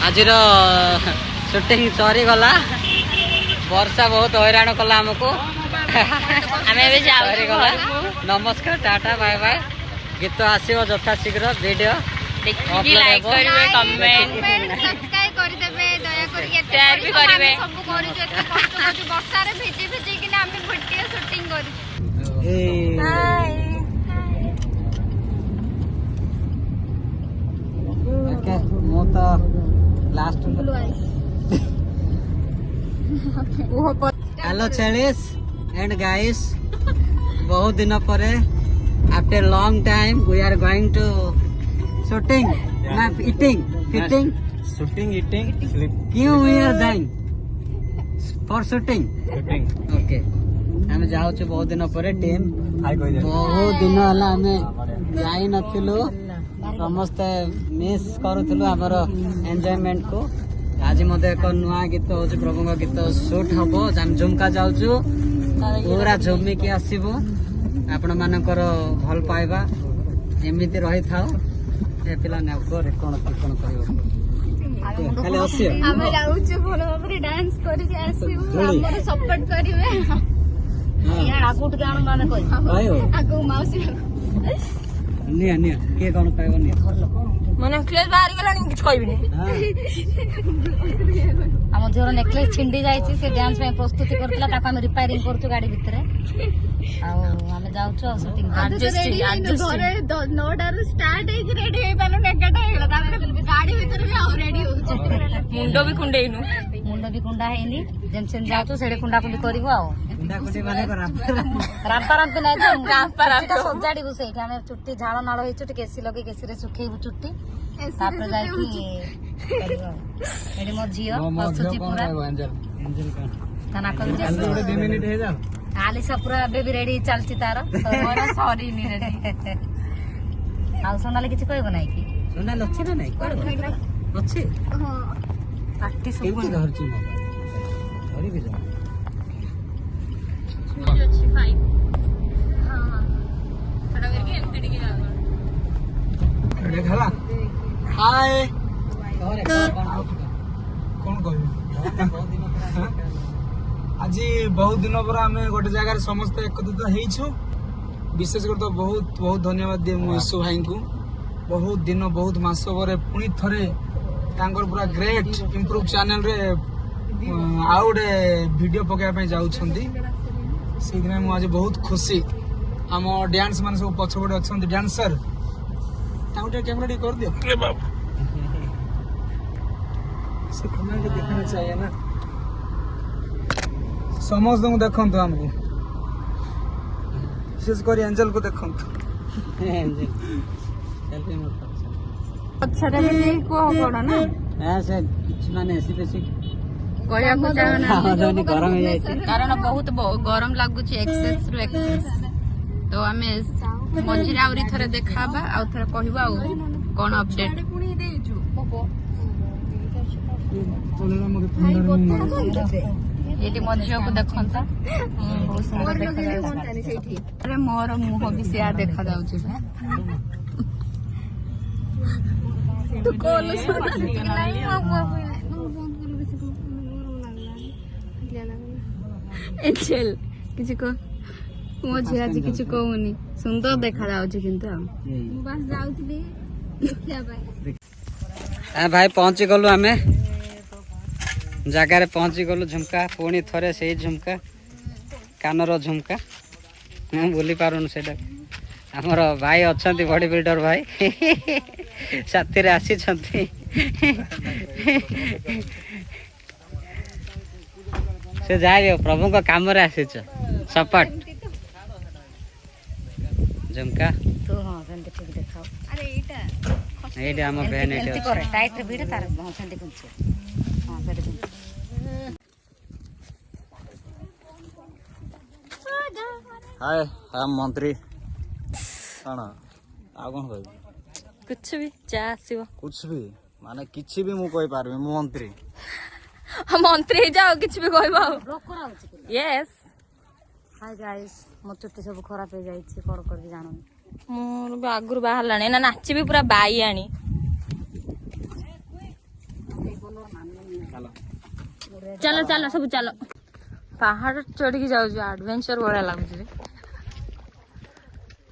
आज शूटिंग सरी गला वर्षा बहुत हैरान कला आमको सरी गला। नमस्कार टाटा बाय बाय। गीत आसो यथा शीघ्र वीडियो लाइक करिवे कमेंट सब्सक्राइब कर देबे दया करी शेयर भी करिवे सब करू जे कष्ट करू वर्षा रे भिजी भिजी कि हम वीडियो शूटिंग करू। हाय ओके मो तो लास्ट हेलो चेलिस एंड गाइस बहुत दिन पर after long time we are going to shooting ना eating fitting shooting eating sleep क्यों we are going for shooting shooting okay हम जाऊ बहुत दिन पर टीम हाय कोई बहुत दिन है आम जाई नथिलु समस्ते मिस करूँ आमर एंजॉयमेंट को। आज मत एक नुआ गीत हूँ प्रभु गीत सुट हम झुमका जाऊँ पूरा झुमिकी आसबू आपण मानकर भल पाइबा एमती रही था पिला कौन कौन खाली हसी हम जाउछु भलो भाबरे डांस करिके आसीबु हमर सपोर्ट करिवे यार आगु टिके आन माने कहि आगु माउसी निया निया के कौन पाइब निया माने नेकलेस बाहर गलानी किछ कहबिनी हम जोर नेकलेस छिंडी जाईची से डांस में प्रस्तुति करतला ताका हम रिपेयरिंग करछु गाड़ी भितरे आ हम जाउछु शूटिंग एडजस्ट घरे 9टा ରୁ स्टार्ट हे कि रेडी हे पालो 11टा हेला तापर गाड़ी भीतर भी आ रेडी होछु मुंडो भी कुंडेइनु मुंडो भी कुंडा हेनी जेम सेन जाउछु सेडे कुंडा कुंडी करबो आ कुंडा कुंडी माने रांपा रांपी नै रांपा रांपा सजाडी बुसे हम चुट्टी झाळ नाळ हेचु टिके एसी लगे केसी रे सुखेइबु चुट्टी तापर जाई कि करबो एडी मो जियो हसुची पूरा एंजल का तना कर जे 2 मिनिट हे जा आलिसा पूरा बेबी रेडी चलची तार मोरा सॉरी नी रेडी आ सोनाले किछ कहबो नै कि सोना लच्छी ना नहीं कोड अच्छी हां पार्टी सब केमती धरची मोबाइल धरी भी जा अच्छी फाइन हां खड़ा करके एमटी टिके जाओ रे खाला हाय और कौन कहबी आज बहुत दिन पर आम गोटे जगह समस्त एकत्रित होइछु विशेष कर तो बहुत बहुत धन्यवाद दे यीशु भाई को बहुत दिन बहुत मास पर पुणी थरे तांकर पूरा ग्रेट इम्प्रूव चैनल रे आउ गोटे वीडियो पकाइबा जाउछंती से आज बहुत खुशी आम डांस मान सब पछपटे अच्छा डांसर कैमरा कर दियो अरे बाप से कमेंट देखना चाहिए ना समस्त को देखु हमको विशेष कर एंजल को देखु एंजल सेल्फी मोड अच्छा रे को पड़ा ना हां से कुछ माने ऐसी बेसी कहया को चाहना गरम हो जाई कारण बहुत गरम लागुची एक्सेस रु एक्सेस तो हमें मझिरे आउरी थरे देखाबा आ थरे कहबा आ कोन अपडेट ये मझियो को देखंता बहुत सुंदर देखा जाउची अरे मोर मुह भी से देखा जाउची तू कॉल सुना नहीं एंजल किछि को मो झिया जी किछि कहउनी सुंदर देखा जाउची किंतु बस जाउथली देखिया भाई भाई पहुंची गलु आमे जगार पहुंची गलु झुमका पुणी थरे से झुमका कानर झुमका हम भूली पारुन सेटा हमर भाई अछंती बॉडी बिल्डर भाई साथी रे आसी छंती से जाय प्रभु को काम रे आसी छ सपट झुमका तो हां सेंटे ठीक देखाओ अरे एटा एटा हम बहन एटा करे टाइट रे भिड़े तार हां सेंटे कुछ हां सेंटे हाय आई एम मंत्री कौन आ कौन कह कुछ भी जा आसीबो कुछ भी माने किछि भी मु कहि पारबे मु मंत्री मंत्री जाओ किछ भी कहबो यस हाय गाइस मो चुट्टी सब खराब हो जाई छी कोन कर जानो मोर भी आगुर बाहर लाने ना नाची भी पूरा बाई आनी चलो चलो सब चलो पहाड़ चढ़ी जाऊ एडवेंचर बड़ा लगुच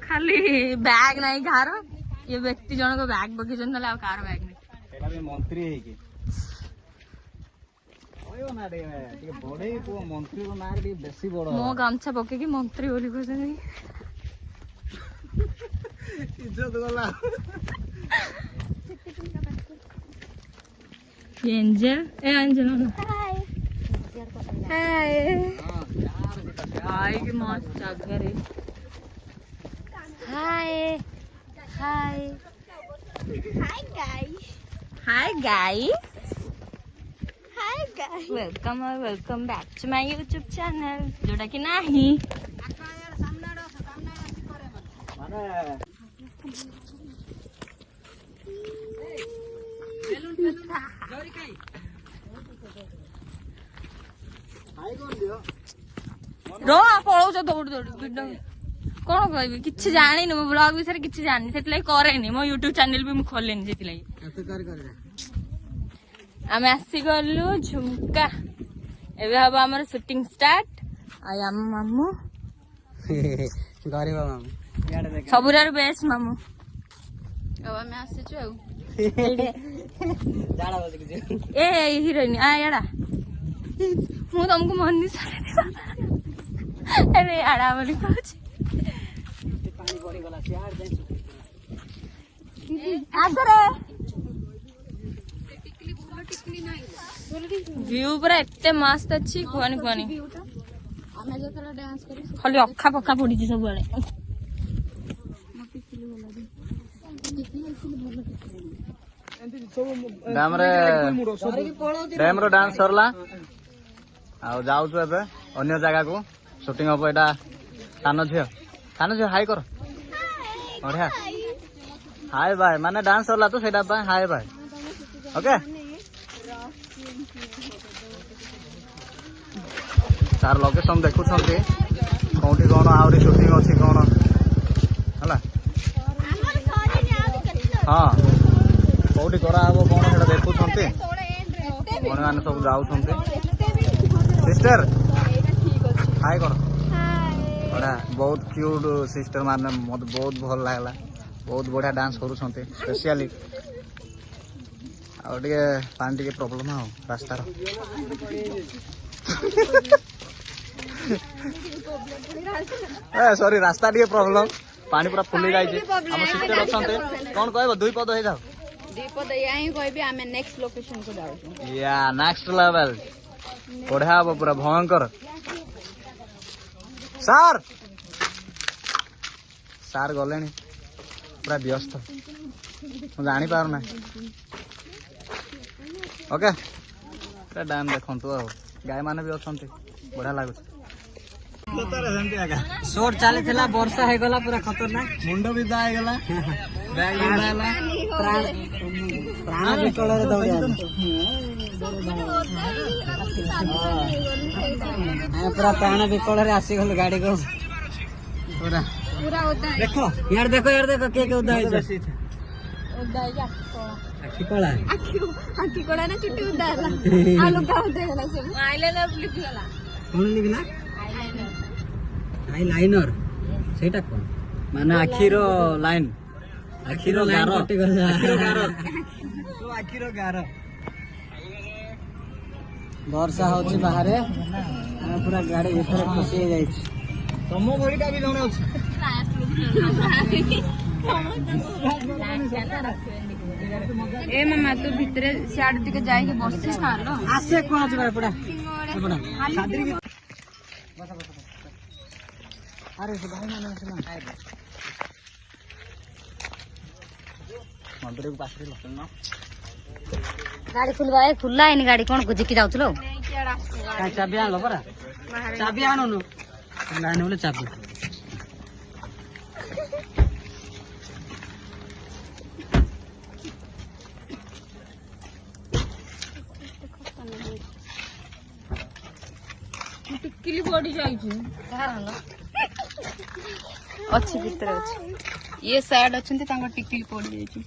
खाली बैग नहीं कार ये व्यक्ति जनक बैग बगी कार बैग नहीं मंत्री है कि ना बड़े मंत्री ना बेसी बड़ मो गामछा पके मंत्री बोली कहते इज्जत गला एंजल ए एंजल हाय हाय की मस्त जगह रे hi hi hi guys welcome back to my YouTube channel जोटा कि नाही रो पळौछ दौड़ दौड़ कौन कहबी किछि जानि न ब्लॉग विषय किछि जानि सेटलाई करेनी मो यूट्यूब चैनल भी मु खोलेनी सेटलाई आमे आसी गलु झुमका एबे हबा हमर शूटिंग स्टार्ट आय हम मामू गरीब मामू याड देख सबुरार बेस्ट मामू अब आमे आसी छु जाड़ा बस कि ए हीरोइन आ याडा मु तुमको मन नहीं सारे अरे याडा बोली कहछ पानी पड़ी गला सियार जाई आसरे व्यू पूरा एते मस्त अछि कुआनी कुआनी आमे जतरा डांस करी खाली अखा पक्का पड़ी छी सब बळे डैम रो डांस सरला आ जाऊ छु एबे अन्य जगह को शूटिंग हो एटा कानो झियो हाय कर बढ़िया हाय बाय माने डांस सरला तो सेटा बाय हाय बाय ओके तार लोकेशन देखु छथि कोठी कोन आउरी शूटिंग अछि कोन हला हां कोठी करा हबो कोन सेटा देखु छथि कोन मान सब जाउ छथि सिस्टर हाय कर बड़ा बहुत क्यूट सिस्टर माने मत बहुत भल लागला बहुत बढ़िया डांस करू छथि स्पेशली और टिके पानी टिके प्रॉब्लम हो रास्ता रो ए सॉरी रास्ता टिके प्रॉब्लम पानी पूरा फुली जाई छै हम सिस्टर अछन्ते कोन कहबो दुई पद हे जाओ दुई पद यही कहबी आमे नेक्स्ट लोकेशन को जाउ या नेक्स्ट लेवल बढ़िया हो पूरा भयंकर सर सर गलेनी पूरा व्यस्त जानी पार ना ओके डैम देखु गाय माने भी अच्छा बढ़िया लगुच शोट चली वर्षा हो गला पूरा खतरनाक मुंड भी दा गला बैग उड़ाला प्राण विकल रे दौड़िया पूरा प्राण विकल रे आसी गल गाड़ी को पूरा पूरा होता है देखो यार देखो के उदा है आखी कला आखी कोड़ा ना चुट्टी उदाला आलू का उदाला सब आईलाइनर लिख गला कोन लिखला आईलाइनर सेटा कोन माने आखिरो लाइन आखिरो गारो आखिरो गारो वर्षा होची बाहर हम पूरा गाड़ी भीतर फसी जाई तमो गाड़ीटा भी जणे अछि ए मामा तू भितरे सियाड टिके जाई के बसि खालो आसे कोन अछि भाई पड़ा पड़ा छात्री भी बस अरे से भाई माने सुना मंदिर के पास रे लसन ना गाड़ी खुलवा खुला है गाड़ी कौन गुजिकी जाउथलो का चाबी आलो परा चाबी आनो नु लाइन बोले चाबी टिकली पड़ी जाई छी अच्छी भीतर अच्छी ये साइड अच्छे तांको टिकली पड़ी जाई छी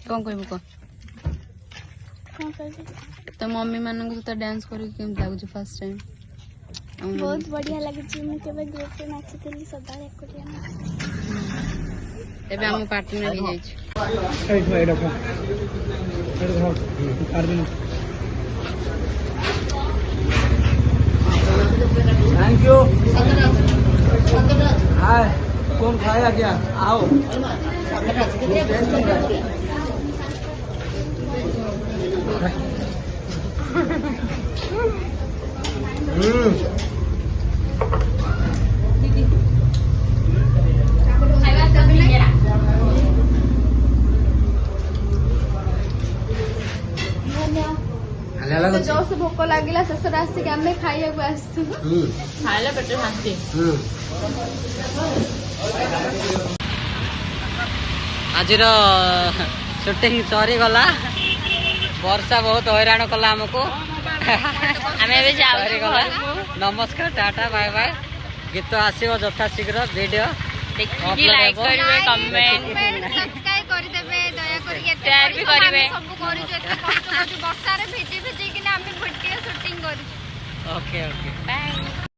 कौन कहबो को तो मम्मी मानन को तो डांस करी केम लागु फर्स्ट टाइम बहुत बढ़िया लगे मुझे केबे ग्रुप में नाचीली सदा एकुटिया एबे हम पार्टी में भी जाई छी थैंक यू। हाय कौन खाया क्या आओ जोर से भोक लगिला शेष आसिक आम खाइबा खाइले पेट शांति आज शूटिंग सरी गला वर्षा बहुत हैरान कला हमको सरी गला नमस्कार टाटा बाय बाय गीत आसो यथा शीघ्र वीडियो लाइक करिवे कमेंट सब्सक्राइब कर देबे दया करके शेयर भी करिवे सब करू जे कष्ट करू वर्षा रे भिजी भिजी कि हम वीडियो शूटिंग करू ओके ओके बाय